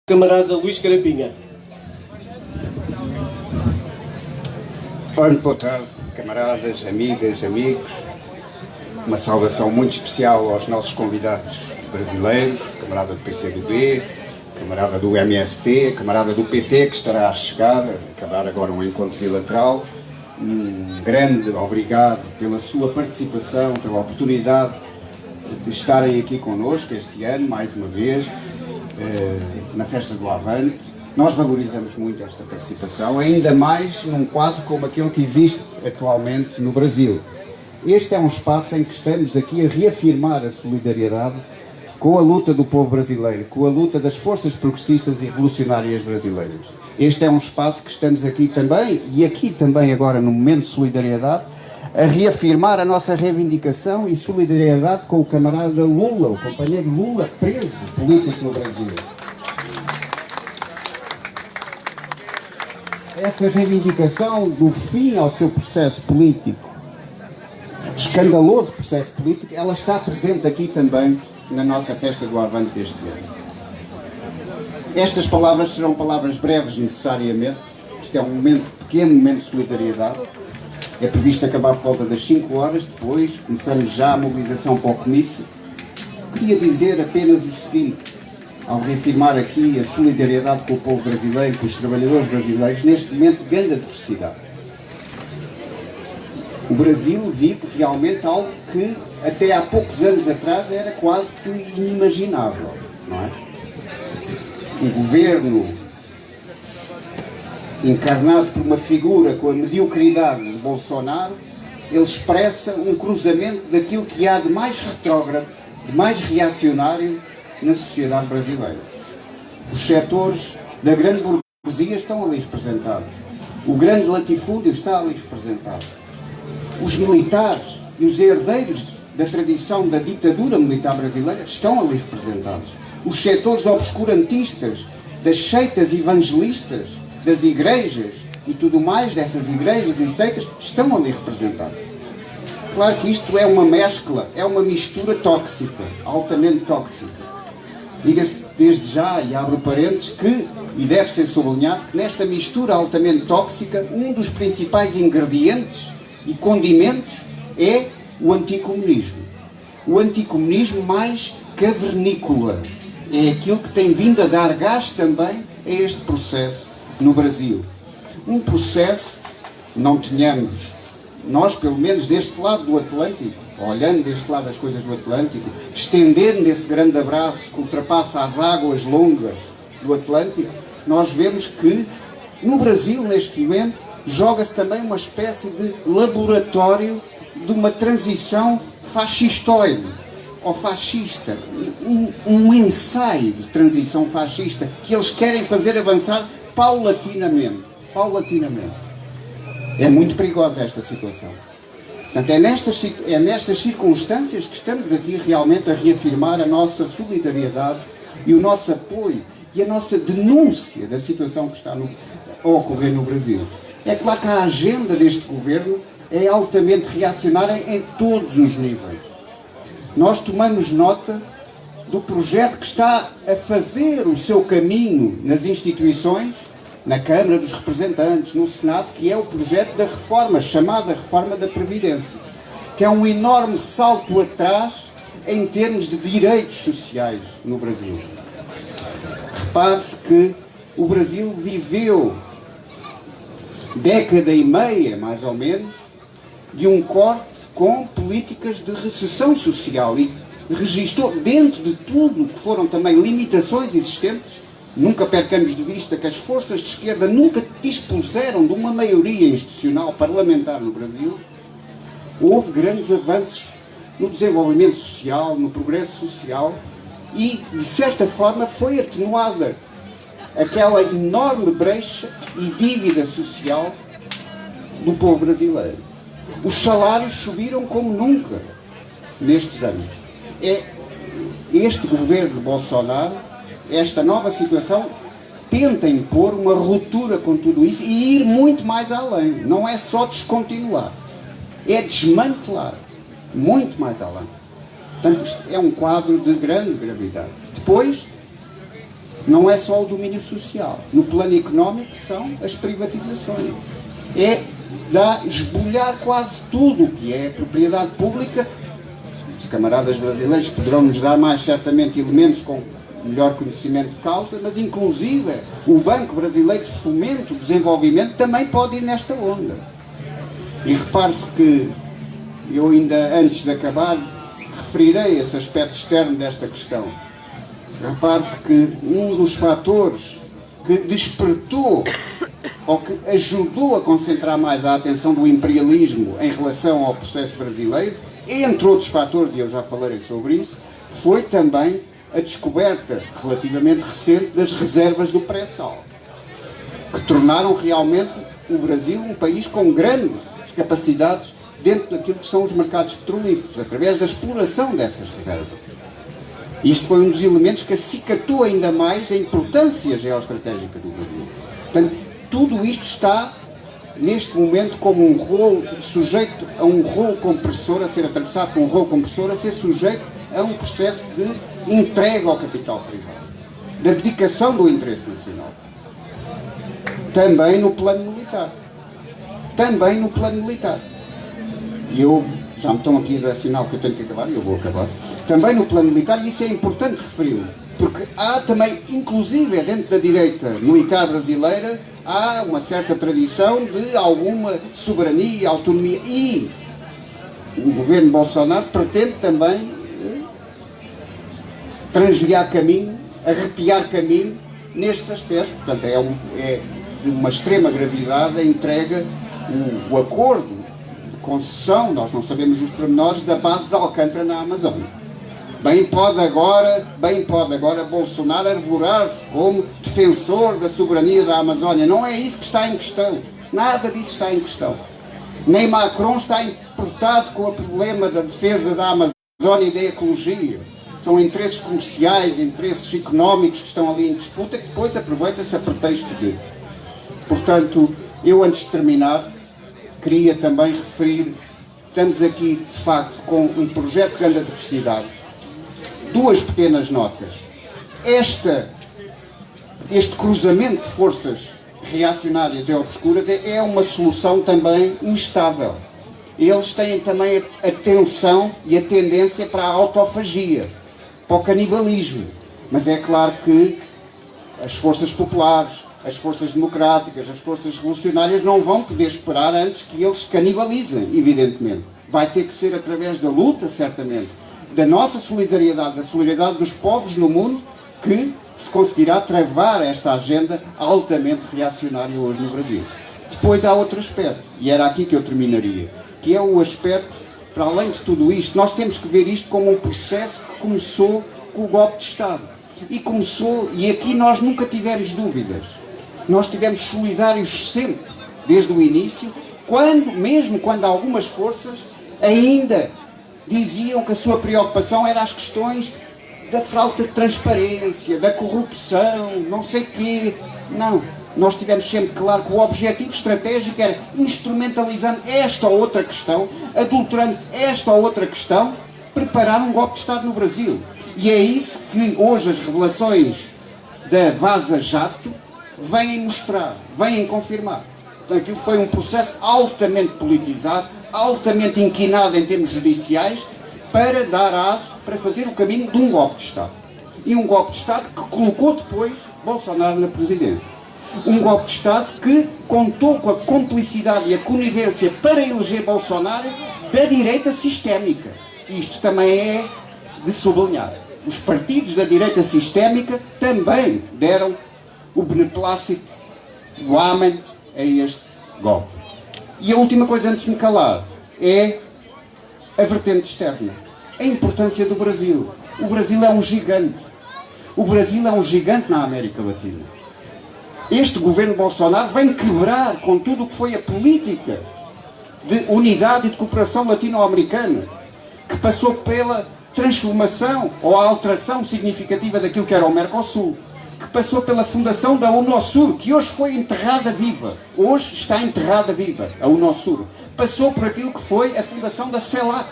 Camarada Luís Carapinha. Ora, boa tarde, camaradas, amigas, amigos. Uma saudação muito especial aos nossos convidados brasileiros, camarada do PCdoB, camarada do MST, camarada do PT, que estará a chegar, acabar agora um encontro bilateral. Um grande obrigado pela sua participação, pela oportunidade de estarem aqui connosco este ano, mais uma vez, na Festa do Avante. Nós valorizamos muito esta participação, ainda mais num quadro como aquele que existe atualmente no Brasil. Este é um espaço em que estamos aqui a reafirmar a solidariedade com a luta do povo brasileiro, com a luta das forças progressistas e revolucionárias brasileiras. Este é um espaço que estamos aqui também, e aqui também agora no momento de solidariedade, a reafirmar a nossa reivindicação e solidariedade com o camarada Lula, o companheiro Lula, preso político no Brasil. Essa reivindicação do fim ao seu processo político, escandaloso processo político, ela está presente aqui também na nossa Festa do Avante deste ano. Estas palavras serão palavras breves necessariamente. Isto é um pequeno momento de solidariedade. É previsto acabar por volta das 5 horas, depois começamos já a mobilização para o comício. Queria dizer apenas o seguinte, ao reafirmar aqui a solidariedade com o povo brasileiro, com os trabalhadores brasileiros, neste momento de grande adversidade. O Brasil vive realmente algo que até há poucos anos atrás era quase que inimaginável, não é? Um governo encarnado por uma figura com a mediocridade de Bolsonaro, ele expressa um cruzamento daquilo que há de mais retrógrado, de mais reacionário na sociedade brasileira. Os setores da grande burguesia estão ali representados. O grande latifúndio está ali representado. Os militares e os herdeiros da tradição da ditadura militar brasileira estão ali representados. Os setores obscurantistas das seitas evangelistas, das igrejas e tudo mais dessas igrejas e seitas estão ali representados. Claro que isto é uma mescla, é uma mistura tóxica, altamente tóxica. Diga-se desde já, e abro parênteses, que, e deve ser sublinhado, que nesta mistura altamente tóxica, um dos principais ingredientes e condimentos é o anticomunismo. O anticomunismo mais cavernícola. É aquilo que tem vindo a dar gás também a este processo no Brasil. Um processo, não tenhamos, nós pelo menos deste lado do Atlântico, olhando deste lado as coisas do Atlântico, estendendo esse grande abraço que ultrapassa as águas longas do Atlântico, nós vemos que no Brasil, neste momento, joga-se também uma espécie de laboratório de uma transição fascistoide ou fascista, um ensaio de transição fascista que eles querem fazer avançar paulatinamente. É muito perigosa esta situação. Portanto, é nestas circunstâncias que estamos aqui realmente a reafirmar a nossa solidariedade e o nosso apoio e a nossa denúncia da situação que está a ocorrer no Brasil. É claro que a agenda deste governo é altamente reacionária em todos os níveis. Nós tomamos nota do projeto que está a fazer o seu caminho nas instituições, na Câmara dos Representantes, no Senado, que é o projeto da reforma, chamada Reforma da Previdência, que é um enorme salto atrás em termos de direitos sociais no Brasil. Repare-se que o Brasil viveu década e meia, mais ou menos, de um corte com políticas de recessão social e registrou, dentro de tudo que foram também limitações existentes. Nunca percamos de vista que as forças de esquerda nunca dispuseram de uma maioria institucional parlamentar no Brasil. Houve grandes avanços no desenvolvimento social, no progresso social e, de certa forma, foi atenuada aquela enorme brecha e dívida social do povo brasileiro. Os salários subiram como nunca nestes anos. Este governo de Bolsonaro, esta nova situação, tenta impor uma ruptura com tudo isso e ir muito mais além. Não é só descontinuar, é desmantelar muito mais além. Portanto, isto é um quadro de grande gravidade. Depois, não é só o domínio social. No plano económico são as privatizações. É esbulhar quase tudo o que é propriedade pública. Os camaradas brasileiros poderão nos dar mais certamente elementos com melhor conhecimento de causa, mas inclusive o Banco Brasileiro de Fomento e Desenvolvimento também pode ir nesta onda. E repare-se que eu ainda antes de acabar referirei esse aspecto externo desta questão. Repare-se que um dos fatores que despertou ou que ajudou a concentrar mais a atenção do imperialismo em relação ao processo brasileiro, entre outros fatores, e eu já falarei sobre isso, foi também a descoberta relativamente recente das reservas do pré-sal, que tornaram realmente o Brasil um país com grandes capacidades dentro daquilo que são os mercados petrolíferos, através da exploração dessas reservas. Isto foi um dos elementos que acicatou ainda mais a importância geoestratégica do Brasil. Portanto, tudo isto está, neste momento, como um rolo sujeito a um rolo compressor, a ser atravessado por um rolo compressor, a ser sujeito a um processo de entrega ao capital privado, de abdicação do interesse nacional. Também no plano militar. Também no plano militar. E eu, já me estão aqui a dar sinal que eu tenho que acabar, e eu vou acabar. Também no plano militar, e isso é importante referir, porque há também, inclusive dentro da direita militar brasileira, há uma certa tradição de alguma soberania, autonomia, e o governo Bolsonaro pretende também transviar caminho, arrepiar caminho neste aspecto. Portanto, é de uma extrema gravidade a entrega, o acordo de concessão, nós não sabemos os pormenores, da base de Alcântara na Amazónia. Bem pode agora Bolsonaro arvorar-se como defensor da soberania da Amazónia. Não é isso que está em questão. Nada disso está em questão. Nem Macron está importado com o problema da defesa da Amazónia e da ecologia. São interesses comerciais, interesses económicos que estão ali em disputa, que depois aproveita-se a pretexto de. Portanto, eu antes de terminar, queria também referir, estamos aqui de facto com um projeto de grande diversidade. Duas pequenas notas. Este cruzamento de forças reacionárias e obscuras é uma solução também instável. Eles têm também a tensão e a tendência para a autofagia, para o canibalismo. Mas é claro que as forças populares, as forças democráticas, as forças revolucionárias não vão poder esperar antes que eles se canibalizem, evidentemente. Vai ter que ser através da luta, certamente, da nossa solidariedade, da solidariedade dos povos no mundo, que se conseguirá travar esta agenda altamente reacionária hoje no Brasil. Depois há outro aspecto, e era aqui que eu terminaria, que é o aspecto, para além de tudo isto, nós temos que ver isto como um processo que começou com o golpe de Estado. E aqui nós nunca tivemos dúvidas. Nós estivemos solidários sempre, desde o início, mesmo quando algumas forças ainda diziam que a sua preocupação era as questões da falta de transparência, da corrupção, não sei o quê. Não. Nós tivemos sempre claro que o objetivo estratégico era, instrumentalizando esta ou outra questão, adulterando esta ou outra questão, preparar um golpe de Estado no Brasil. E é isso que hoje as revelações da Vaza Jato vêm mostrar, vêm confirmar. Então aquilo foi um processo altamente politizado, altamente inquinado em termos judiciais, para dar aso, para fazer o caminho de um golpe de Estado. E um golpe de Estado que colocou depois Bolsonaro na presidência. Um golpe de Estado que contou com a cumplicidade e a conivência para eleger Bolsonaro da direita sistémica. Isto também é de sublinhar. Os partidos da direita sistémica também deram o beneplácito, o amém a este golpe. E a última coisa antes de me calar é a vertente externa. A importância do Brasil. O Brasil é um gigante. O Brasil é um gigante na América Latina. Este governo Bolsonaro vem quebrar com tudo o que foi a política de unidade e de cooperação latino-americana, que passou pela transformação ou a alteração significativa daquilo que era o Mercosul, que passou pela fundação da Unosur, que hoje foi enterrada viva. Hoje está enterrada viva, a Unosur. Passou por aquilo que foi a fundação da CELAC,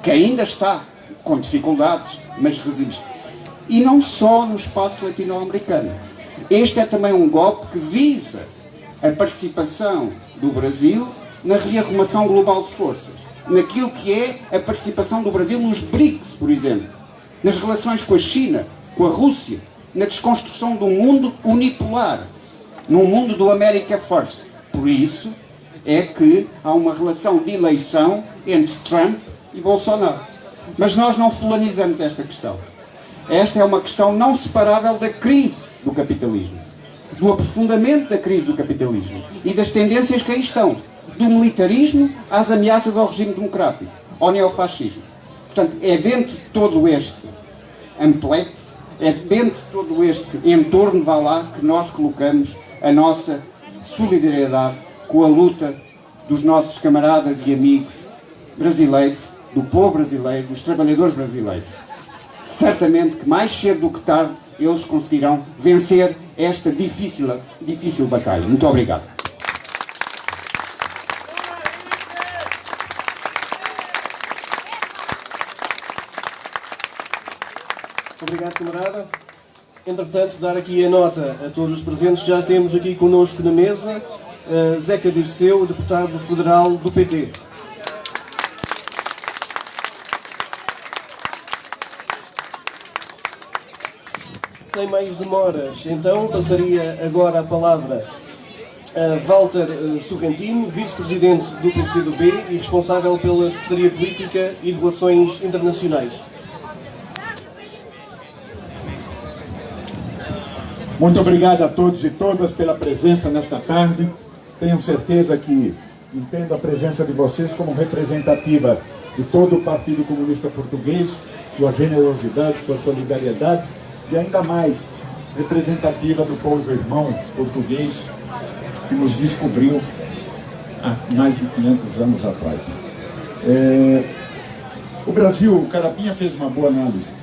que ainda está com dificuldades, mas resiste. E não só no espaço latino-americano. Este é também um golpe que visa a participação do Brasil na rearrumação global de forças, naquilo que é a participação do Brasil nos BRICS, por exemplo, nas relações com a China, com a Rússia, na desconstrução de um mundo unipolar, num mundo do America First. Por isso é que há uma relação de eleição entre Trump e Bolsonaro. Mas nós não fulanizamos esta questão. Esta é uma questão não separável da crise do capitalismo, do aprofundamento da crise do capitalismo e das tendências que aí estão, do militarismo às ameaças ao regime democrático, ao neofascismo. Portanto, é dentro de todo este amplexo, é dentro de todo este entorno, vá lá, que nós colocamos a nossa solidariedade com a luta dos nossos camaradas e amigos brasileiros, do povo brasileiro, dos trabalhadores brasileiros. Certamente que mais cedo do que tarde eles conseguirão vencer esta difícil batalha. Muito obrigado. Obrigado, camarada. Entretanto, dar aqui a nota a todos os presentes. Já temos aqui connosco na mesa Zeca Dirceu, deputado federal do PT. Sem mais demoras, então, passaria agora a palavra a Walter Sorrentino, vice-presidente do PCdoB e responsável pela Secretaria Política e de Relações Internacionais. Muito obrigado a todos e todas pela presença nesta tarde. Tenho certeza que entendo a presença de vocês como representativa de todo o Partido Comunista Português, sua generosidade, sua solidariedade, e ainda mais representativa do povo irmão português que nos descobriu há mais de 500 anos atrás. O Brasil, o Carapinha fez uma boa análise.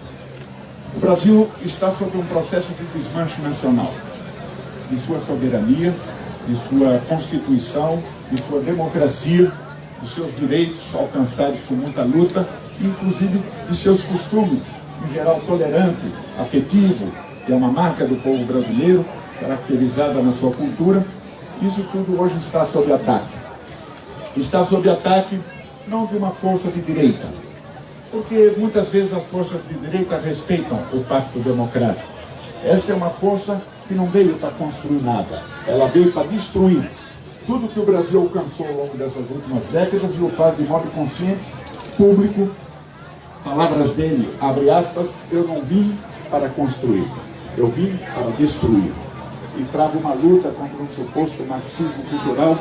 O Brasil está sob um processo de desmanche nacional, de sua soberania, de sua Constituição, de sua democracia, dos seus direitos alcançados com muita luta, inclusive de seus costumes, em geral tolerante, afetivo, que é uma marca do povo brasileiro, caracterizada na sua cultura. Isso tudo hoje está sob ataque. Está sob ataque não de uma força de direita, porque muitas vezes as forças de direita respeitam o pacto democrático. Esta é uma força que não veio para construir nada, ela veio para destruir tudo que o Brasil alcançou ao longo dessas últimas décadas e o faz de modo consciente, público. Palavras dele, abre aspas, eu não vim para construir, eu vim para destruir. E trago uma luta contra um suposto marxismo cultural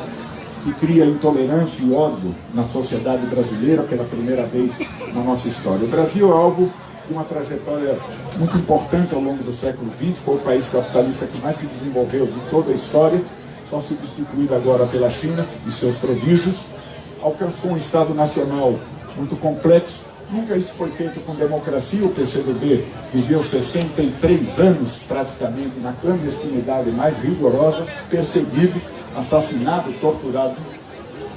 que cria intolerância e ódio na sociedade brasileira pela primeira vez na nossa história. O Brasil é alvo de uma trajetória muito importante ao longo do século XX, foi o país capitalista que mais se desenvolveu de toda a história, só substituído agora pela China e seus prodígios. Alcançou um Estado Nacional muito complexo. Nunca isso foi feito com democracia. O PCdoB viveu 63 anos praticamente na clandestinidade mais rigorosa, perseguido, assassinado, torturado,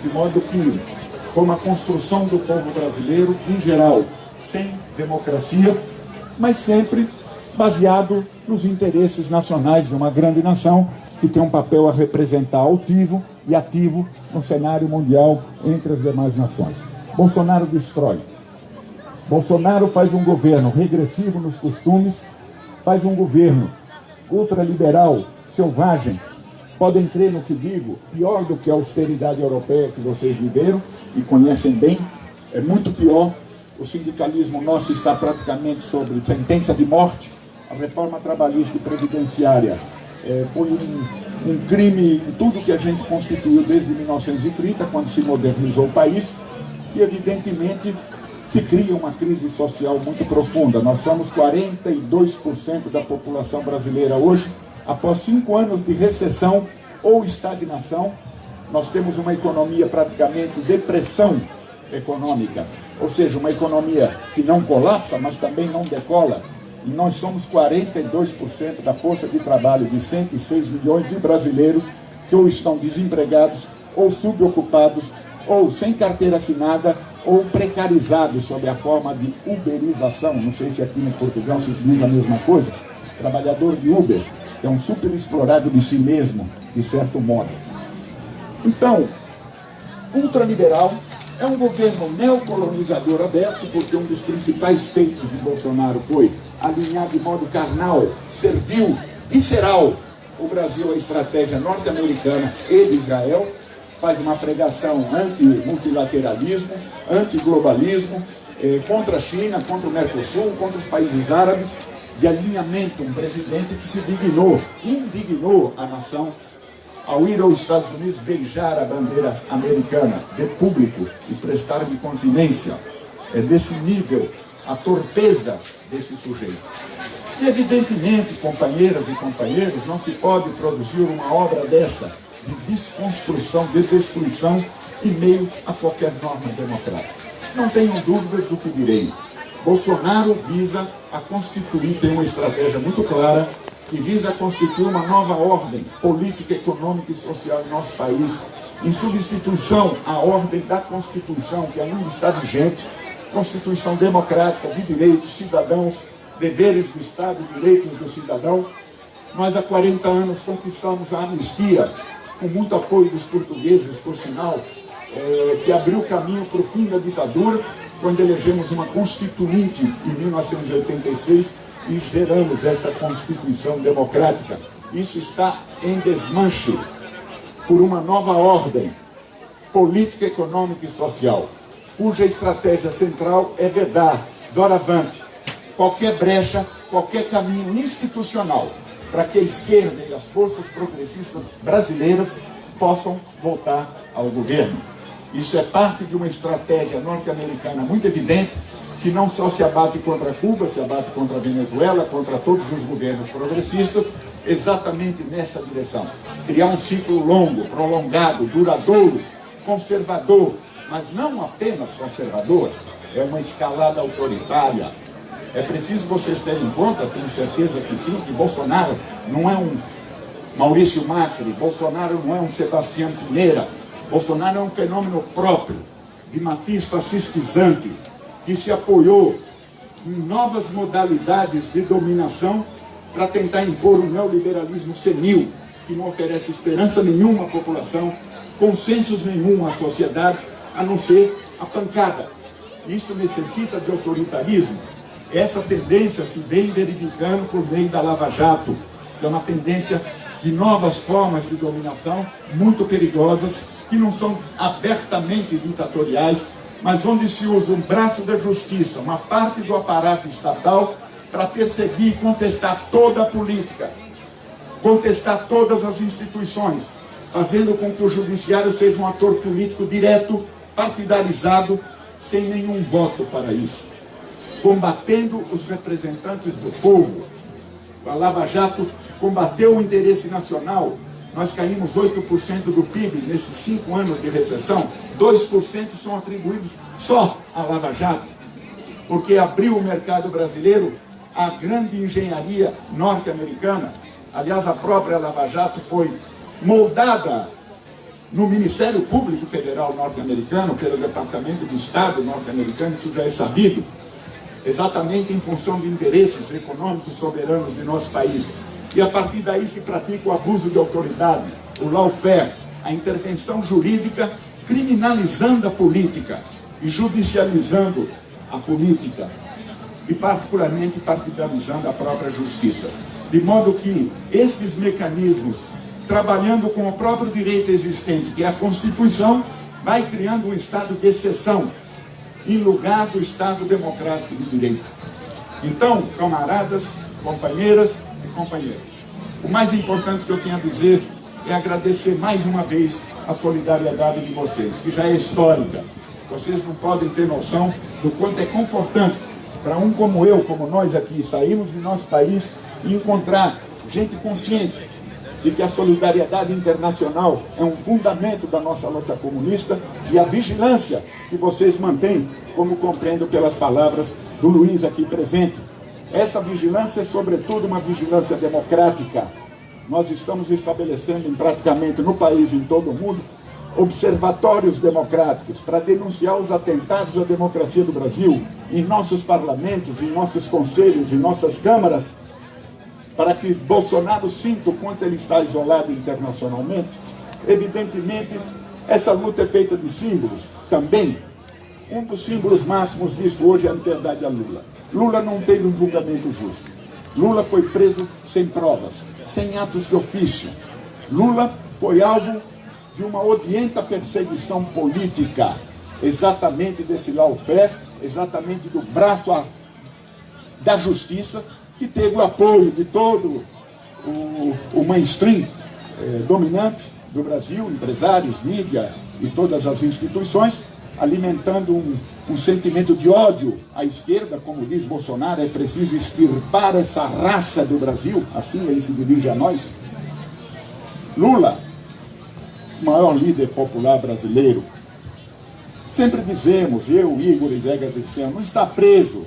de modo que foi uma construção do povo brasileiro, em geral, sem democracia, mas sempre baseado nos interesses nacionais de uma grande nação que tem um papel a representar altivo e ativo no cenário mundial entre as demais nações. Bolsonaro destrói. Bolsonaro faz um governo regressivo nos costumes, faz um governo ultraliberal, selvagem. Podem crer no que digo, pior do que a austeridade europeia que vocês viveram e conhecem bem, é muito pior. O sindicalismo nosso está praticamente sobre sentença de morte. A reforma trabalhista e previdenciária foi um crime em tudo que a gente constituiu desde 1930, quando se modernizou o país, e evidentemente se cria uma crise social muito profunda. Nós somos 42% da população brasileira hoje. Após 5 anos de recessão ou estagnação, nós temos uma economia praticamente depressão econômica, ou seja, uma economia que não colapsa, mas também não decola. E nós somos 42% da força de trabalho de 106 milhões de brasileiros que ou estão desempregados, ou subocupados, ou sem carteira assinada, ou precarizados sob a forma de uberização, não sei se aqui em Portugal se diz a mesma coisa, trabalhador de Uber, que é um super explorado de si mesmo, de certo modo. Então, ultraliberal é um governo neocolonizador aberto, porque um dos principais feitos de Bolsonaro foi alinhar de modo carnal, servil, visceral, o Brasil à estratégia norte-americana e de Israel, faz uma pregação anti-multilateralismo, anti-globalismo, contra a China, contra o Mercosul, contra os países árabes, de alinhamento, um presidente que se indignou a nação ao ir aos Estados Unidos beijar a bandeira americana de público e prestar-lhe continência. É desse nível a torpeza desse sujeito. E evidentemente, companheiras e companheiros, não se pode produzir uma obra dessa de desconstrução, de destruição em meio a qualquer norma democrática. Não tenham dúvidas do que direi. Bolsonaro visa a constituir, tem uma estratégia muito clara, que visa constituir uma nova ordem política, econômica e social em nosso país, em substituição à ordem da Constituição, que ainda está vigente, Constituição democrática de direitos, cidadãos, deveres do Estado, direitos do cidadão. Nós há 40 anos conquistamos a anistia, com muito apoio dos portugueses, por sinal, que abriu caminho para o fim da ditadura, quando elegemos uma Constituinte em 1986 e geramos essa Constituição democrática. Isso está em desmanche por uma nova ordem política, econômica e social, cuja estratégia central é vedar, doravante, qualquer brecha, qualquer caminho institucional para que a esquerda e as forças progressistas brasileiras possam voltar ao governo. Isso é parte de uma estratégia norte-americana muito evidente, que não só se abate contra Cuba, se abate contra a Venezuela, contra todos os governos progressistas, exatamente nessa direção. Criar um ciclo longo, prolongado, duradouro, conservador, mas não apenas conservador, é uma escalada autoritária. É preciso vocês terem em conta, tenho certeza que sim, que Bolsonaro não é um Maurício Macri, Bolsonaro não é um Sebastião Pinheira, Bolsonaro é um fenômeno próprio, de matiz fascistizante, que se apoiou em novas modalidades de dominação para tentar impor um neoliberalismo senil, que não oferece esperança nenhuma à população, consensos nenhum à sociedade, a não ser a pancada. Isso necessita de autoritarismo. Essa tendência se vem verificando por meio da Lava Jato, que é uma tendência de novas formas de dominação muito perigosas, que não são abertamente ditatoriais, mas onde se usa um braço da justiça, uma parte do aparato estatal, para perseguir e contestar toda a política, contestar todas as instituições, fazendo com que o judiciário seja um ator político direto, partidarizado, sem nenhum voto para isso, combatendo os representantes do povo. A Lava Jato combateu o interesse nacional. Nós caímos 8% do PIB nesses 5 anos de recessão. 2% são atribuídos só à Lava Jato, porque abriu o mercado brasileiro à grande engenharia norte-americana. Aliás, a própria Lava Jato foi moldada no Ministério Público Federal norte-americano, pelo Departamento de Estado norte-americano, isso já é sabido, exatamente em função de interesses econômicos soberanos de nosso país. E a partir daí se pratica o abuso de autoridade, o lawfare, a intervenção jurídica, criminalizando a política e judicializando a política, e particularmente partidarizando a própria justiça. De modo que esses mecanismos, trabalhando com o próprio direito existente, que é a Constituição, vai criando um estado de exceção, em lugar do Estado democrático de direito. Então, camaradas, companheiras e companheiros, o mais importante que eu tenho a dizer é agradecer mais uma vez a solidariedade de vocês, que já é histórica. Vocês não podem ter noção do quanto é confortante para um como eu, como nós aqui, sairmos de nosso país e encontrar gente consciente de que a solidariedade internacional é um fundamento da nossa luta comunista, e a vigilância que vocês mantêm, como compreendo pelas palavras do Luiz aqui presente. Essa vigilância é, sobretudo, uma vigilância democrática. Nós estamos estabelecendo praticamente no país e em todo o mundo observatórios democráticos para denunciar os atentados à democracia do Brasil em nossos parlamentos, em nossos conselhos, em nossas câmaras, para que Bolsonaro sinta o quanto ele está isolado internacionalmente. Evidentemente, essa luta é feita de símbolos também. Um dos símbolos máximos disso hoje é a liberdade a Lula. Lula não teve um julgamento justo. Lula foi preso sem provas, sem atos de ofício. Lula foi alvo de uma odienta perseguição política, exatamente desse lawfare, exatamente do braço da justiça, que teve o apoio de todo o mainstream dominante do Brasil, empresários, mídia e todas as instituições, alimentando um sentimento de ódio à esquerda. Como diz Bolsonaro, é preciso extirpar essa raça do Brasil, assim ele se dirige a nós. Lula, o maior líder popular brasileiro, sempre dizemos, eu, Igor e Zé Dirceu, não está preso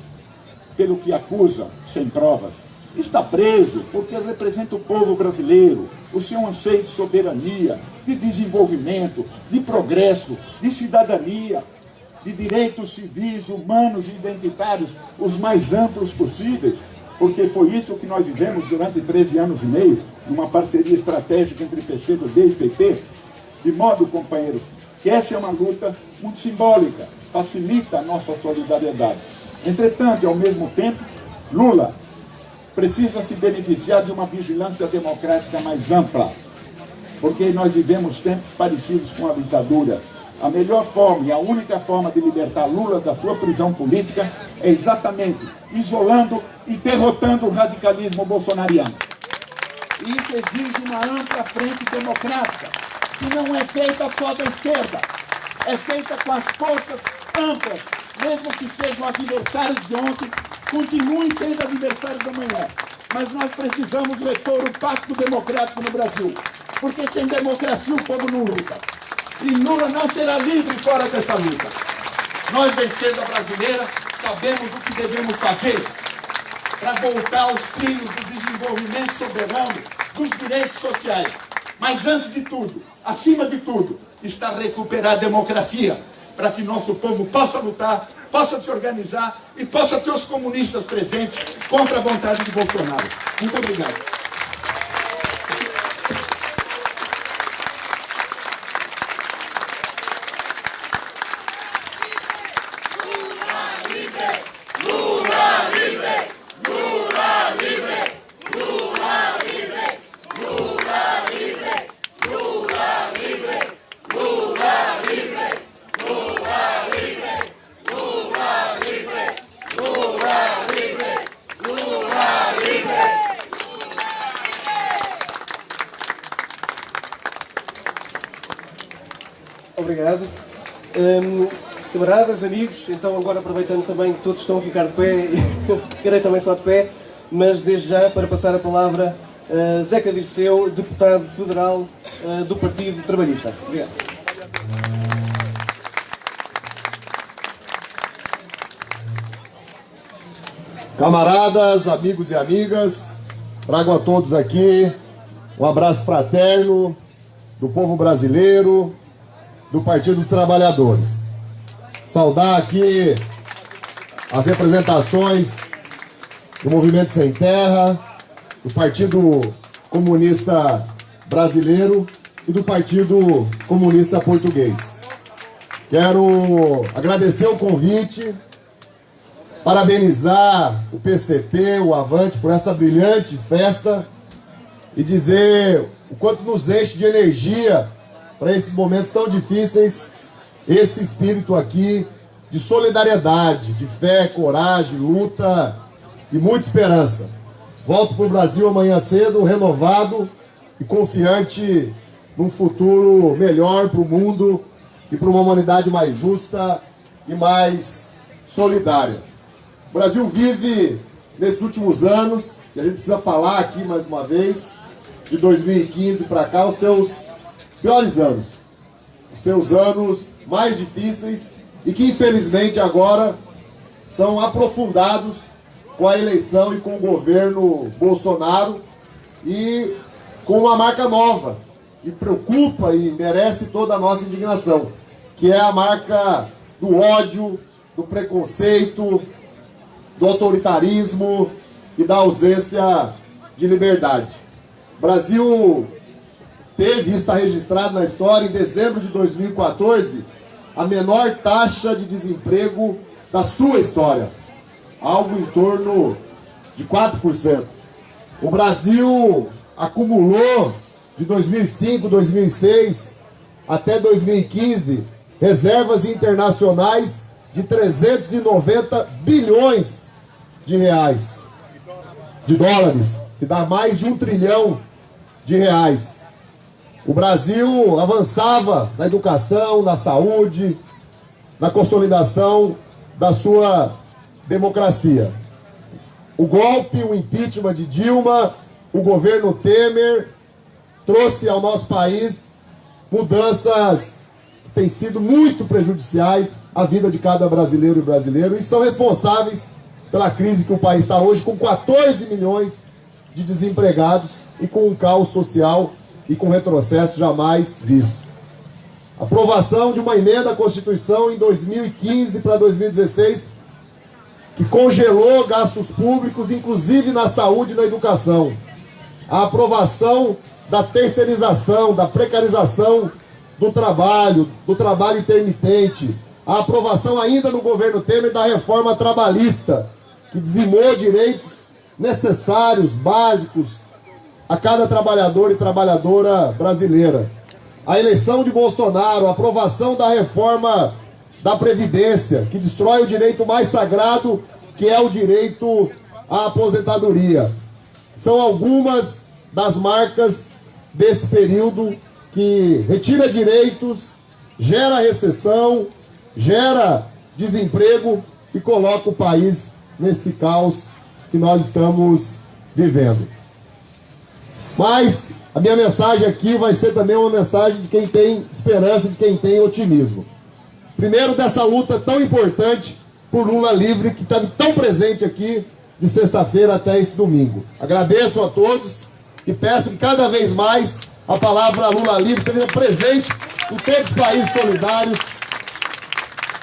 pelo que acusa, sem provas. Está preso porque representa o povo brasileiro, o seu anseio de soberania, de desenvolvimento, de progresso, de cidadania, de direitos civis, humanos e identitários os mais amplos possíveis, porque foi isso que nós vivemos durante 13 anos e meio, numa parceria estratégica entre PCdoB e PT, de modo, companheiros, que essa é uma luta muito simbólica, facilita a nossa solidariedade. Entretanto, ao mesmo tempo, Lula precisa se beneficiar de uma vigilância democrática mais ampla, porque nós vivemos tempos parecidos com a ditadura. A melhor forma e a única forma de libertar Lula da sua prisão política é exatamente isolando e derrotando o radicalismo bolsonariano. E isso exige uma ampla frente democrática, que não é feita só da esquerda, é feita com as forças amplas, mesmo que sejam adversários de ontem, continuem sendo adversários da manhã. Mas nós precisamos repor o pacto democrático no Brasil, porque sem democracia o povo não luta. E Lula não será livre fora dessa luta. Nós da esquerda brasileira sabemos o que devemos fazer para voltar aos trilhos do desenvolvimento soberano, dos direitos sociais. Mas antes de tudo, acima de tudo, está recuperar a democracia, para que nosso povo possa lutar, possa se organizar e possa ter os comunistas presentes contra a vontade de Bolsonaro. Muito obrigado. Obrigado. Camaradas, amigos, então agora aproveitando também que todos estão a ficar de pé, ficarei também só de pé, mas desde já para passar a palavra a Zeca Dirceu, deputado federal do Partido Trabalhista. Obrigado. Camaradas, amigos e amigas, trago a todos aqui um abraço fraterno do povo brasileiro, do Partido dos Trabalhadores. Saudar aqui as representações do Movimento Sem Terra, do Partido Comunista Brasileiro e do Partido Comunista Português. Quero agradecer o convite, parabenizar o PCP, o Avante, por essa brilhante festa e dizer o quanto nos enche de energia para esses momentos tão difíceis, esse espírito aqui de solidariedade, de fé, coragem, luta e muita esperança. Volto para o Brasil amanhã cedo, renovado e confiante num futuro melhor para o mundo e para uma humanidade mais justa e mais solidária. O Brasil vive, nesses últimos anos, e a gente precisa falar aqui mais uma vez, de 2015 para cá, os seus piores anos, os seus anos mais difíceis e que infelizmente agora são aprofundados com a eleição e com o governo Bolsonaro e com uma marca nova, e preocupa e merece toda a nossa indignação, que é a marca do ódio, do preconceito, do autoritarismo e da ausência de liberdade. O Brasil teve, isso está registrado na história, em dezembro de 2014, a menor taxa de desemprego da sua história, algo em torno de 4%. O Brasil acumulou de 2005, 2006 até 2015 reservas internacionais de 390 bilhões de reais, de dólares, que dá mais de 1 trilhão de reais. O Brasil avançava na educação, na saúde, na consolidação da sua democracia. O golpe, o impeachment de Dilma, o governo Temer trouxe ao nosso país mudanças que têm sido muito prejudiciais à vida de cada brasileiro e brasileiro e são responsáveis pela crise que o país está hoje, com 14 milhões de desempregados e com um caos social e com retrocesso jamais visto. A aprovação de uma emenda à Constituição em 2015 para 2016 que congelou gastos públicos, inclusive na saúde e na educação. A aprovação da terceirização, da precarização do trabalho intermitente. A aprovação ainda no governo Temer da reforma trabalhista, que dizimou direitos necessários, básicos, a cada trabalhador e trabalhadora brasileira. A eleição de Bolsonaro, a aprovação da reforma da Previdência, que destrói o direito mais sagrado, que é o direito à aposentadoria. São algumas das marcas desse período que retira direitos, gera recessão, gera desemprego e coloca o país nesse caos que nós estamos vivendo. Mas a minha mensagem aqui vai ser também uma mensagem de quem tem esperança, de quem tem otimismo. Primeiro, dessa luta tão importante por Lula livre, que está tão presente aqui de sexta-feira até esse domingo. Agradeço a todos e peço que cada vez mais a palavra Lula livre esteja presente em todos os países solidários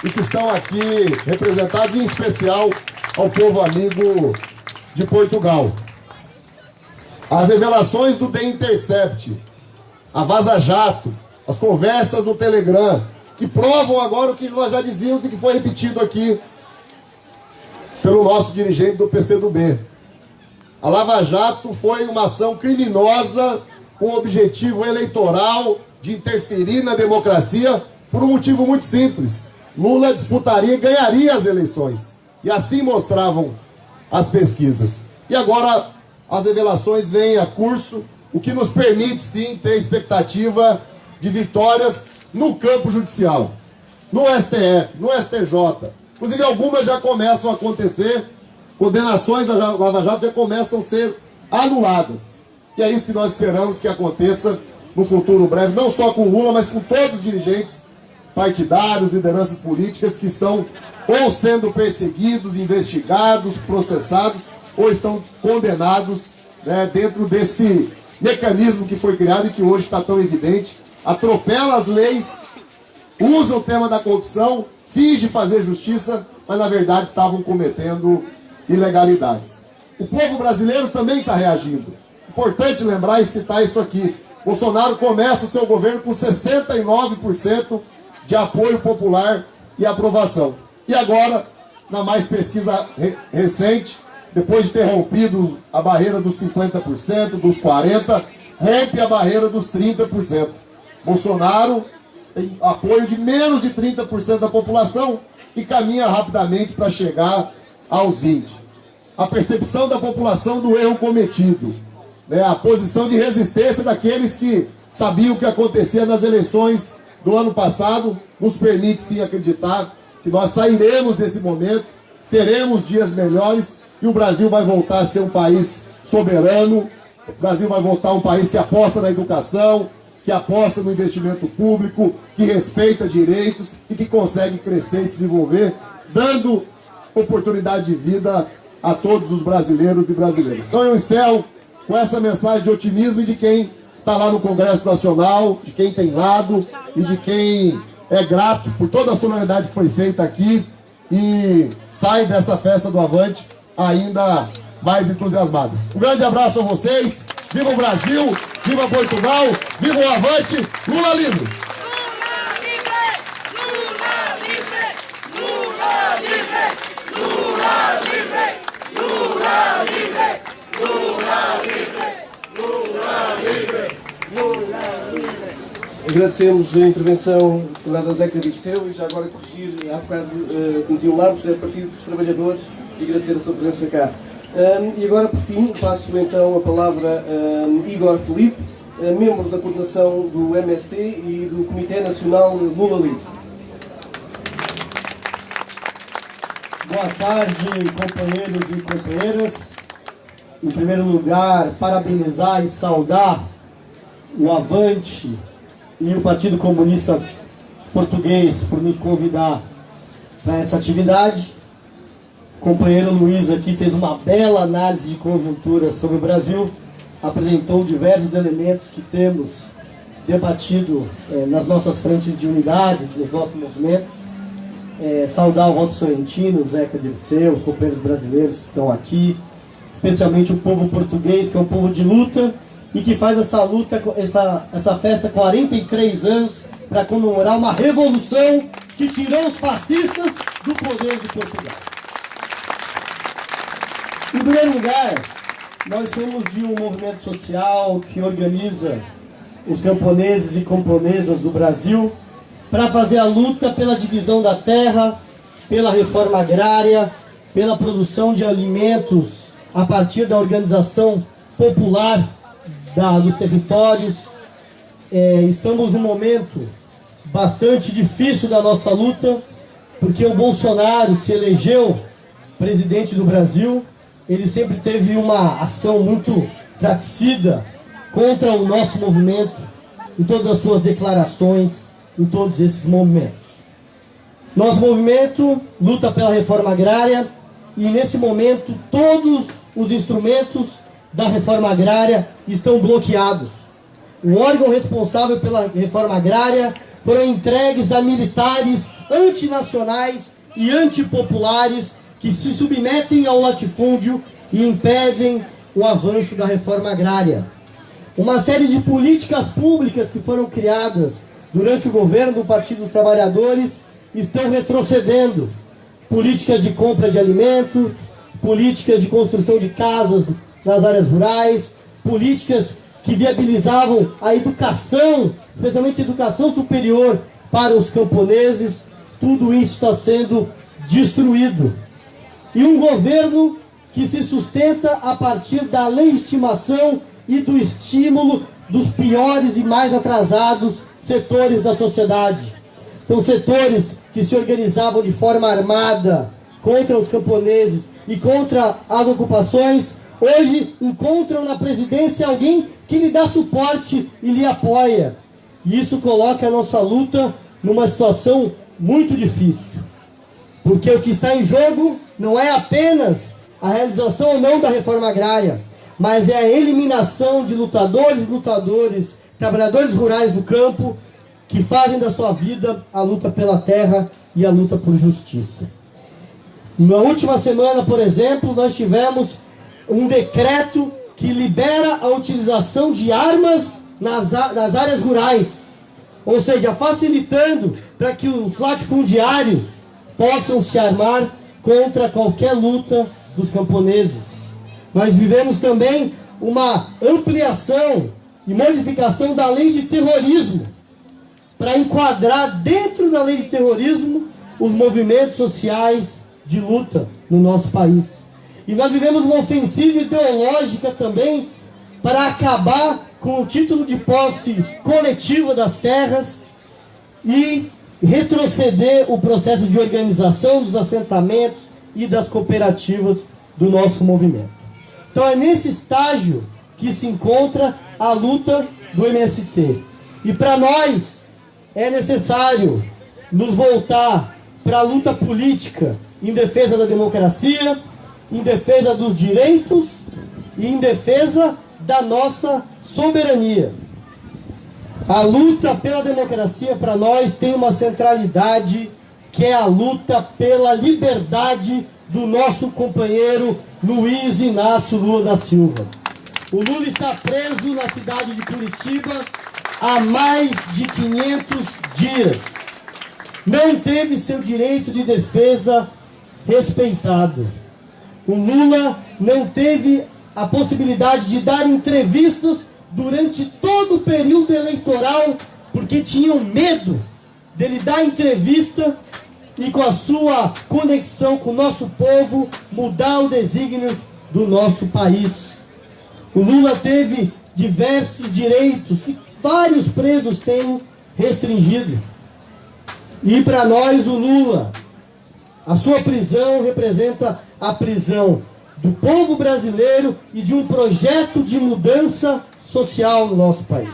e que estão aqui representados, em especial ao povo amigo de Portugal. As revelações do The Intercept, a Vaza Jato, as conversas no Telegram, que provam agora o que nós já dizíamos e que foi repetido aqui pelo nosso dirigente do PCdoB. A Lava Jato foi uma ação criminosa com o objetivo eleitoral de interferir na democracia por um motivo muito simples. Lula disputaria e ganharia as eleições. E assim mostravam as pesquisas. E agora as revelações vêm a curso, o que nos permite sim ter expectativa de vitórias no campo judicial, no STF, no STJ. Inclusive algumas já começam a acontecer, condenações da Lava Jato já começam a ser anuladas. E é isso que nós esperamos que aconteça no futuro breve, não só com Lula, mas com todos os dirigentes partidários, lideranças políticas que estão ou sendo perseguidos, investigados, processados, ou estão condenados, né, dentro desse mecanismo que foi criado e que hoje está tão evidente. Atropela as leis, usa o tema da corrupção, finge fazer justiça, mas na verdade estavam cometendo ilegalidades. O povo brasileiro também está reagindo. Importante lembrar e citar isso aqui. Bolsonaro começa o seu governo com 69% de apoio popular e aprovação. E agora, na mais pesquisa recente, depois de ter rompido a barreira dos 50%, dos 40%, rompe a barreira dos 30%. Bolsonaro tem apoio de menos de 30% da população e caminha rapidamente para chegar aos 20%. A percepção da população do erro cometido, né, a posição de resistência daqueles que sabiam o que acontecia nas eleições do ano passado, nos permite sim acreditar que nós sairemos desse momento, teremos dias melhores e o Brasil vai voltar a ser um país soberano, o Brasil vai voltar a um país que aposta na educação, que aposta no investimento público, que respeita direitos e que consegue crescer e se desenvolver, dando oportunidade de vida a todos os brasileiros e brasileiras. Então eu encerro com essa mensagem de otimismo e de quem está está lá no Congresso Nacional, de quem tem lado e de quem é grato por toda a solenidade que foi feita aqui e sai dessa festa do Avante ainda mais entusiasmado. Um grande abraço a vocês, viva o Brasil, viva Portugal, viva o Avante, Lula livre! Agradecemos a intervenção da Zeca Dirceu e já agora corrigir, há bocado cometi um lapso, é Partido dos Trabalhadores, e agradecer a sua presença cá. E agora, por fim, passo então a palavra a Igor Filipe, membro da coordenação do MST e do Comitê Nacional Lula Livre. Boa tarde, companheiros e companheiras. Em primeiro lugar, parabenizar e saudar o Avante e o Partido Comunista Português por nos convidar para essa atividade. O companheiro Luiz aqui fez uma bela análise de conjuntura sobre o Brasil, apresentou diversos elementos que temos debatido nas nossas frentes de unidade, nos nossos movimentos. Saudar o Walter Sorrentino, o Zeca Dirceu, os companheiros brasileiros que estão aqui, especialmente o povo português, que é um povo de luta e que faz essa luta, essa festa há 43 anos para comemorar uma revolução que tirou os fascistas do poder de Portugal. Em primeiro lugar, nós somos de um movimento social que organiza os camponeses e camponesas do Brasil para fazer a luta pela divisão da terra, pela reforma agrária, pela produção de alimentos a partir da organização popular dos territórios. Estamos num momento bastante difícil da nossa luta, porque o Bolsonaro se elegeu presidente do Brasil. Ele sempre teve uma ação muito fraticida contra o nosso movimento, em todas as suas declarações, em todos esses movimentos. Nosso movimento luta pela reforma agrária e, nesse momento, todos os instrumentos da reforma agrária estão bloqueados. O órgão responsável pela reforma agrária foram entregues a militares antinacionais e antipopulares que se submetem ao latifúndio e impedem o avanço da reforma agrária. Uma série de políticas públicas que foram criadas durante o governo do Partido dos Trabalhadores estão retrocedendo. Políticas de compra de alimentos, políticas de construção de casas nas áreas rurais, políticas que viabilizavam a educação, especialmente a educação superior para os camponeses. Tudo isso está sendo destruído. E um governo que se sustenta a partir da legitimação e do estímulo dos piores e mais atrasados setores da sociedade. Então, setores que se organizavam de forma armada contra os camponeses e contra as ocupações, hoje encontram na presidência alguém que lhe dá suporte e lhe apoia. E isso coloca a nossa luta numa situação muito difícil. Porque o que está em jogo não é apenas a realização ou não da reforma agrária, mas é a eliminação de lutadores, trabalhadores rurais do campo, que fazem da sua vida a luta pela terra e a luta por justiça. Na última semana, por exemplo, nós tivemos um decreto que libera a utilização de armas nas áreas rurais, ou seja, facilitando para que os latifundiários possam se armar contra qualquer luta dos camponeses. Nós vivemos também uma ampliação e modificação da lei de terrorismo, para enquadrar dentro da lei de terrorismo os movimentos sociais de luta no nosso país. E nós vivemos uma ofensiva ideológica também para acabar com o título de posse coletiva das terras e retroceder o processo de organização dos assentamentos e das cooperativas do nosso movimento. Então é nesse estágio que se encontra a luta do MST. E para nós é necessário nos voltar para a luta política em defesa da democracia, em defesa dos direitos e em defesa da nossa soberania. A luta pela democracia para nós tem uma centralidade, que é a luta pela liberdade do nosso companheiro Luiz Inácio Lula da Silva. O Lula está preso na cidade de Curitiba há mais de 500 dias. Não teve seu direito de defesa respeitado. O Lula não teve a possibilidade de dar entrevistas durante todo o período eleitoral, porque tinham medo dele dar entrevista e, com a sua conexão com o nosso povo, mudar o desígnio do nosso país. O Lula teve diversos direitos que vários presos têm restringido. E para nós, o Lula, a sua prisão representa a prisão do povo brasileiro e de um projeto de mudança social no nosso país.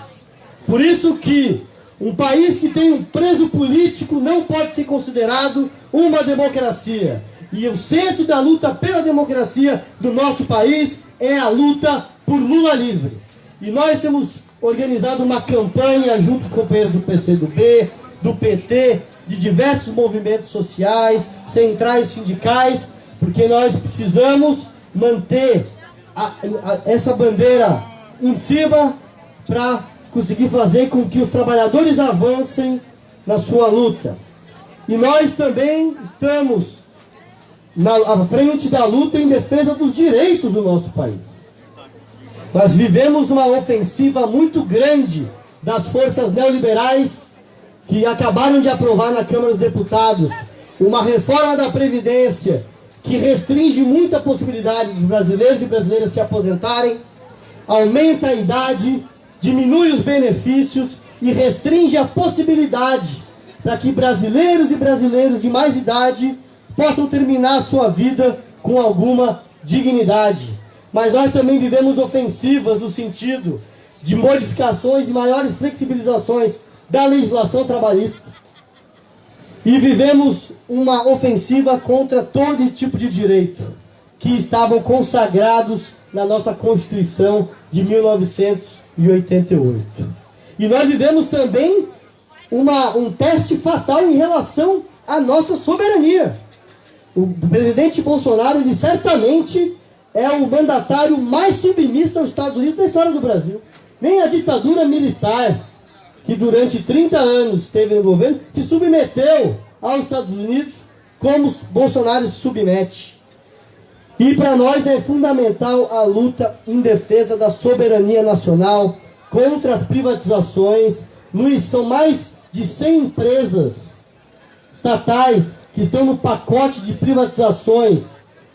Por isso que um país que tem um preso político não pode ser considerado uma democracia. E o centro da luta pela democracia do nosso país é a luta por Lula livre. E nós temos organizado uma campanha junto com os companheiros do PCdoB, do PT, de diversos movimentos sociais, centrais sindicais, porque nós precisamos manter essa bandeira em cima para conseguir fazer com que os trabalhadores avancem na sua luta. E nós também estamos à frente da luta em defesa dos direitos do nosso país. Nós vivemos uma ofensiva muito grande das forças neoliberais que acabaram de aprovar na Câmara dos Deputados uma reforma da Previdência que restringe muito a possibilidade dos brasileiros e brasileiras se aposentarem, aumenta a idade, diminui os benefícios e restringe a possibilidade para que brasileiros e brasileiras de mais idade possam terminar a sua vida com alguma dignidade. Mas nós também vivemos ofensivas no sentido de modificações e maiores flexibilizações da legislação trabalhista. E vivemos uma ofensiva contra todo tipo de direito que estavam consagrados na nossa Constituição de 1988. E nós vivemos também um teste fatal em relação à nossa soberania. O presidente Bolsonaro, ele certamente é o mandatário mais submisso aos Estados Unidos da história do Brasil. Nem a ditadura militar, que durante 30 anos esteve no governo, se submeteu aos Estados Unidos como Bolsonaro se submete. E para nós é fundamental a luta em defesa da soberania nacional, contra as privatizações. Luiz, são mais de 100 empresas estatais que estão no pacote de privatizações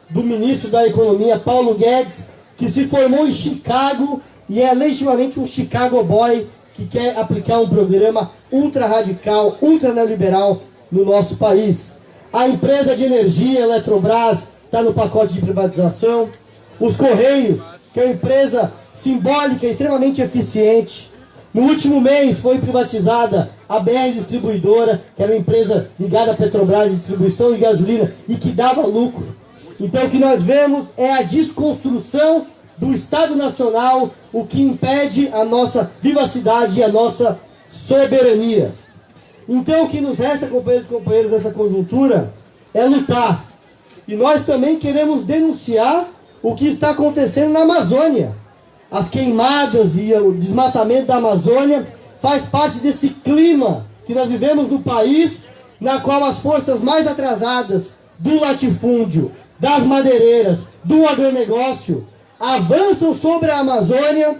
do ministro da Economia, Paulo Guedes, que se formou em Chicago e é legitimamente um Chicago Boy que quer aplicar um programa ultra radical, ultra neoliberal no nosso país. A empresa de energia, Eletrobras, está no pacote de privatização. Os Correios, que é uma empresa simbólica e extremamente eficiente. No último mês foi privatizada a BR Distribuidora, que era uma empresa ligada à Petrobras de distribuição de gasolina e que dava lucro. Então o que nós vemos é a desconstrução do Estado Nacional, o que impede a nossa vivacidade e a nossa soberania. Então o que nos resta, companheiros e companheiras, nessa conjuntura é lutar. E nós também queremos denunciar o que está acontecendo na Amazônia. As queimadas e o desmatamento da Amazônia faz parte desse clima que nós vivemos no país, na qual as forças mais atrasadas do latifúndio, das madeireiras, do agronegócio, avançam sobre a Amazônia,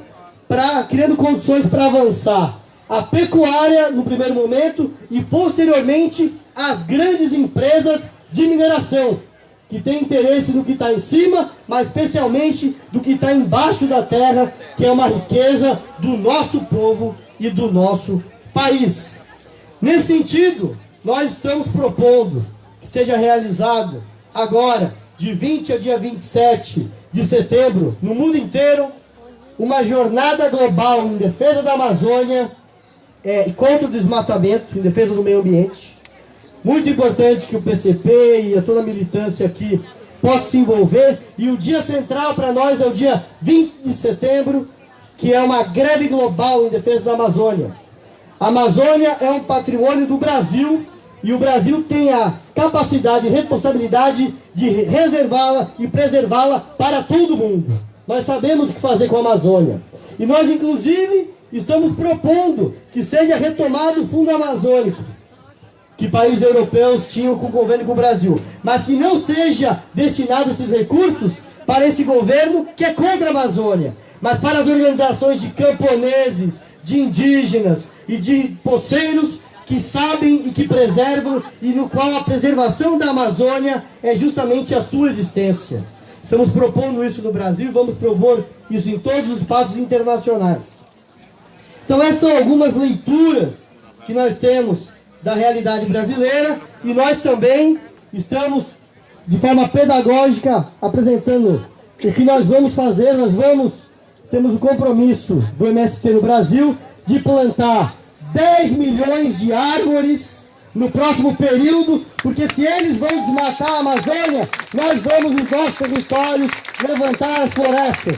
criando condições para avançar a pecuária no primeiro momento e posteriormente as grandes empresas de mineração, que têm interesse no que está em cima, mas especialmente do que está embaixo da terra, que é uma riqueza do nosso povo e do nosso país. Nesse sentido, nós estamos propondo que seja realizado agora, de 20 a dia 27 de setembro, no mundo inteiro, uma jornada global em defesa da Amazônia e contra o desmatamento, em defesa do meio ambiente. Muito importante que o PCP e toda a militância aqui possa se envolver. E o dia central para nós é o dia 20 de setembro, que é uma greve global em defesa da Amazônia. A Amazônia é um patrimônio do Brasil e o Brasil tem a capacidade e responsabilidade de reservá-la e preservá-la para todo mundo. Nós sabemos o que fazer com a Amazônia. E nós, inclusive, estamos propondo que seja retomado o Fundo Amazônico, que países europeus tinham com convênio com o Brasil, mas que não seja destinado esses recursos para esse governo que é contra a Amazônia, mas para as organizações de camponeses, de indígenas e de poceiros que sabem e que preservam, e no qual a preservação da Amazônia é justamente a sua existência. Estamos propondo isso no Brasil e vamos propor isso em todos os espaços internacionais. Então essas são algumas leituras que nós temos da realidade brasileira, e nós também estamos, de forma pedagógica, apresentando o que nós vamos fazer. Temos o compromisso do MST no Brasil de plantar 10 milhões de árvores no próximo período, porque se eles vão desmatar a Amazônia, nós vamos nos nossos territórios levantar as florestas,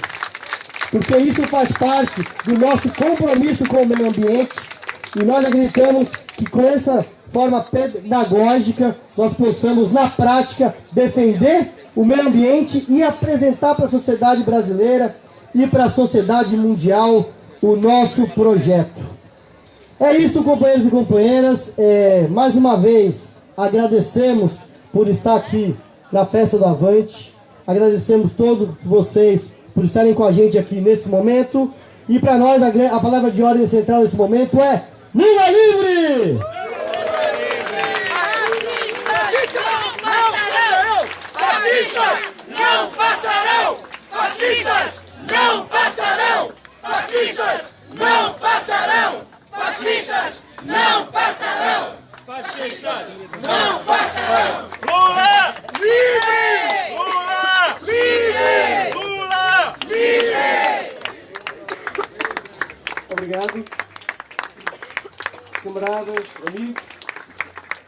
porque isso faz parte do nosso compromisso com o meio ambiente, e nós acreditamos que com essa forma pedagógica nós possamos, na prática, defender o meio ambiente e apresentar para a sociedade brasileira e para a sociedade mundial o nosso projeto. É isso, companheiros e companheiras. Mais uma vez, agradecemos por estar aqui na Festa do Avante. Agradecemos todos vocês por estarem com a gente aqui nesse momento. E para nós, a palavra de ordem central nesse momento é Lula livre! Fascistas não passarão! Fascistas não passarão! Fascistas não passarão! Fascistas não passarão! Fascistas não passarão! Lula livre! Lula livre! Lula livre! Obrigado. Camaradas, amigos,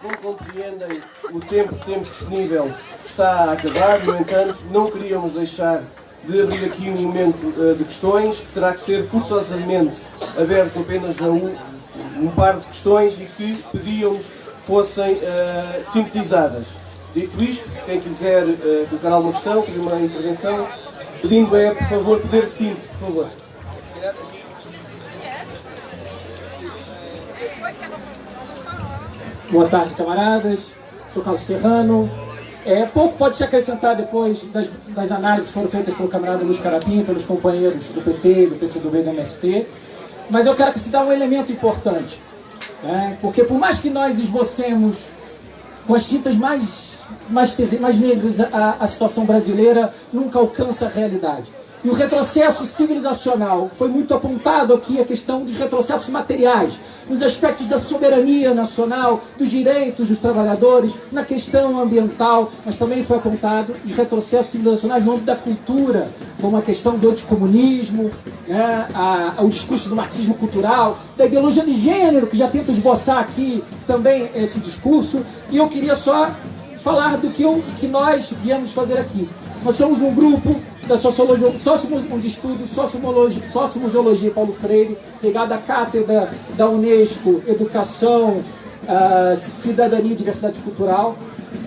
como compreendem, o tempo que temos disponível está a acabar. No entanto, não queríamos deixar de abrir aqui um momento de questões, que terá que ser forçosamente aberto apenas a um par de questões e que pedíamos fossem sintetizadas. Dito isto, quem quiser colocar alguma questão, pedir uma intervenção, pedindo por favor, poder de síntese, por favor. Boa tarde, camaradas. Sou Carlos Serrano. Pouco pode se acrescentar depois das análises que foram feitas pelo camarada Luiz Carapim, pelos companheiros do PT, do PCdoB e do MST. Mas eu quero acrescentar um elemento importante. Porque por mais que nós esbocemos com as tintas mais negras a situação brasileira, nunca alcança a realidade. E o retrocesso civilizacional, foi muito apontado aqui a questão dos retrocessos materiais, nos aspectos da soberania nacional, dos direitos dos trabalhadores, na questão ambiental, mas também foi apontado de retrocessos civilizacionais no âmbito da cultura, como a questão do anticomunismo, o discurso do marxismo cultural, da ideologia de gênero, que já tenta esboçar aqui também esse discurso. E eu queria só falar do que nós viemos fazer aqui. Nós somos um grupo da sociologia, de estudo, sociomuseologia Paulo Freire, ligado à cátedra da Unesco, Educação, Cidadania e Diversidade Cultural,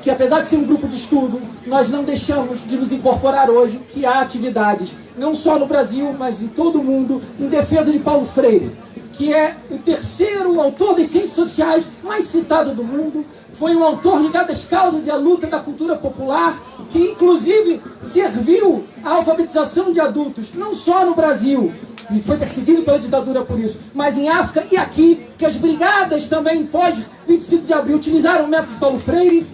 que apesar de ser um grupo de estudo, nós não deixamos de nos incorporar hoje, que há atividades, não só no Brasil, mas em todo o mundo, em defesa de Paulo Freire, que é o terceiro autor das ciências sociais mais citado do mundo. Foi um autor ligado às causas e à luta da cultura popular, que inclusive serviu à alfabetização de adultos, não só no Brasil, e foi perseguido pela ditadura por isso, mas em África e aqui, que as brigadas também, pós 25 de abril, utilizaram o método Paulo Freire.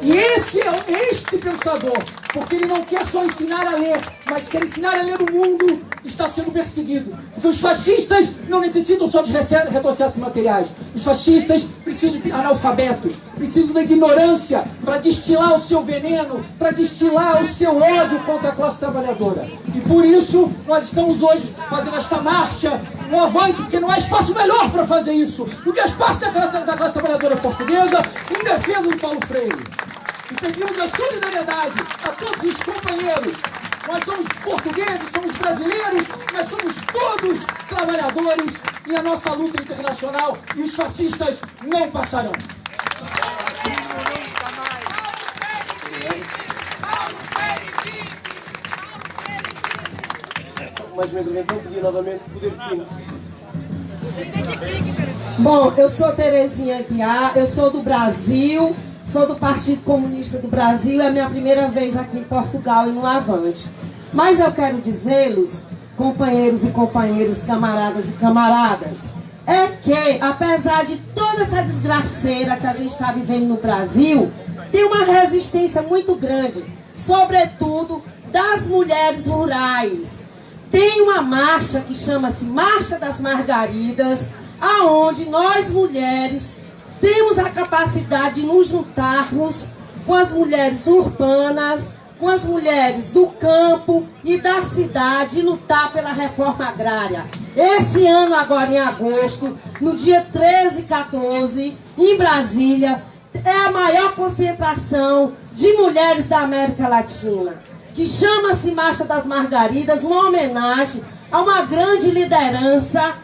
E esse é este pensador, porque ele não quer só ensinar a ler, mas quer ensinar a ler o mundo, está sendo perseguido. Porque os fascistas não necessitam só de retrocessos materiais. Os fascistas precisam de analfabetos, precisam da ignorância para destilar o seu veneno, para destilar o seu ódio contra a classe trabalhadora. E por isso nós estamos hoje fazendo esta marcha no avante, porque não há espaço melhor para fazer isso do que o espaço da classe trabalhadora portuguesa em defesa do Paulo Freire. E pedimos a solidariedade a todos os companheiros Nós somos portugueses, somos brasileiros, nós somos todos trabalhadores e a nossa luta internacional e os fascistas não passarão. Mais uma intervenção, pedia novamente poder de síntese. Bom, eu sou Terezinha Aguiar, eu sou do Brasil, sou do Partido Comunista do Brasil, é a minha primeira vez aqui em Portugal e no Avante. Mas eu quero dizer-los, companheiros e companheiras, camaradas e camaradas, é que, apesar de toda essa desgraceira que a gente está vivendo no Brasil, tem uma resistência muito grande, sobretudo das mulheres rurais. Tem uma marcha que chama-se Marcha das Margaridas, aonde nós mulheres temos a capacidade de nos juntarmos com as mulheres urbanas, com as mulheres do campo e da cidade e lutar pela reforma agrária. Esse ano, agora em agosto, no dia 13 e 14, em Brasília, é a maior concentração de mulheres da América Latina, que chama-se Marcha das Margaridas, uma homenagem a uma grande liderança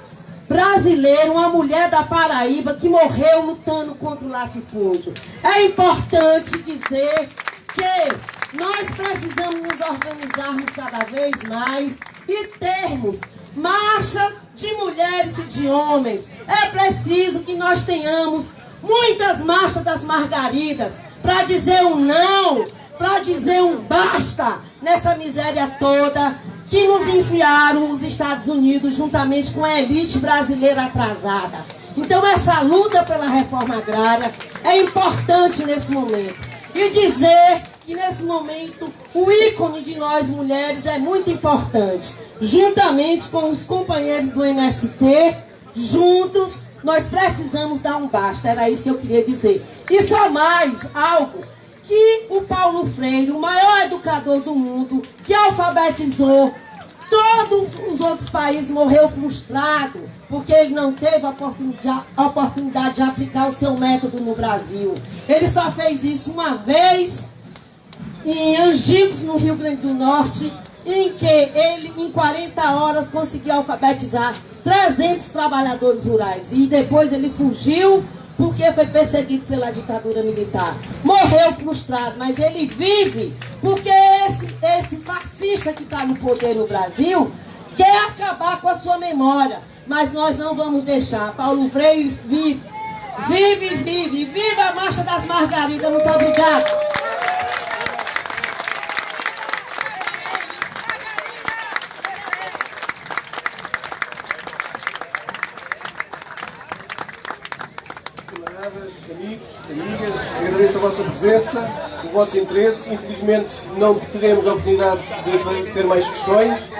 brasileira, uma mulher da Paraíba que morreu lutando contra o latifúndio. É importante dizer que nós precisamos nos organizarmos cada vez mais e termos marcha de mulheres e de homens. É preciso que nós tenhamos muitas marchas das margaridas para dizer um não, para dizer um basta nessa miséria toda que nos enfiaram os Estados Unidos juntamente com a elite brasileira atrasada. Então essa luta pela reforma agrária é importante nesse momento. E dizer que nesse momento o ícone de nós mulheres é muito importante. Juntamente com os companheiros do MST, juntos, nós precisamos dar um basta. Era isso que eu queria dizer. E só mais algo que o Paulo Freire, o maior educador do mundo, que alfabetizou todos os outros países, morreu frustrado porque ele não teve a oportunidade de aplicar o seu método no Brasil. Ele só fez isso uma vez em Angicos, no Rio Grande do Norte, em que ele, em 40 horas, conseguiu alfabetizar 300 trabalhadores rurais. E depois ele fugiu porque foi perseguido pela ditadura militar. Morreu frustrado, mas ele vive porque esse fascista que está no poder no Brasil quer acabar com a sua memória. Mas nós não vamos deixar. Paulo Freire vive, vive, vive. Viva a Marcha das Margaridas. Muito obrigado. Amigos, amigas, agradeço a vossa presença, o vosso interesse. Infelizmente não teremos a oportunidade de ter mais questões.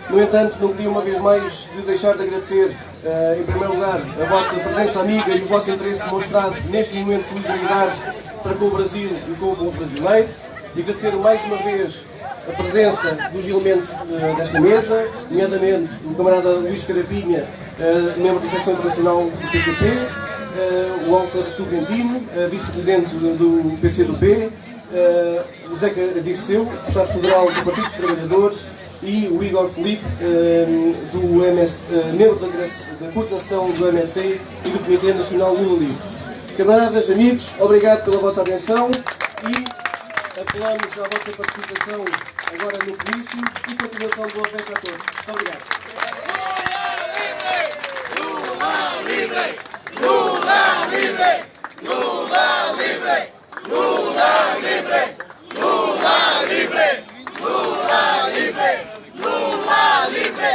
No entanto, não queria uma vez mais de deixar de agradecer, em primeiro lugar, a vossa presença amiga e o vosso interesse demonstrado neste momento de solidariedade para com o Brasil e com o povo brasileiro. E agradecer mais uma vez a presença dos elementos desta mesa, nomeadamente o camarada Luís Carapinha, membro da secção internacional do PCP, o Walter Sorrentino, vice-presidente do PCdoB, o Zeca Dirceu, deputado federal do Partido dos Trabalhadores, e o Igor Filipe, membro da coordenação do MST e do Comitê Nacional Lula Livre. Camaradas, amigos, obrigado pela vossa atenção e apelamos à vossa participação agora no comício e continuação de boa festa a todos. Muito obrigado. Lula livre! Lula livre! Lula livre! Lula livre! Lula livre! Lula livre! Lula livre!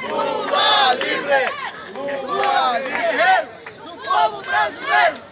Lula livre! Lula livre! Do povo brasileiro!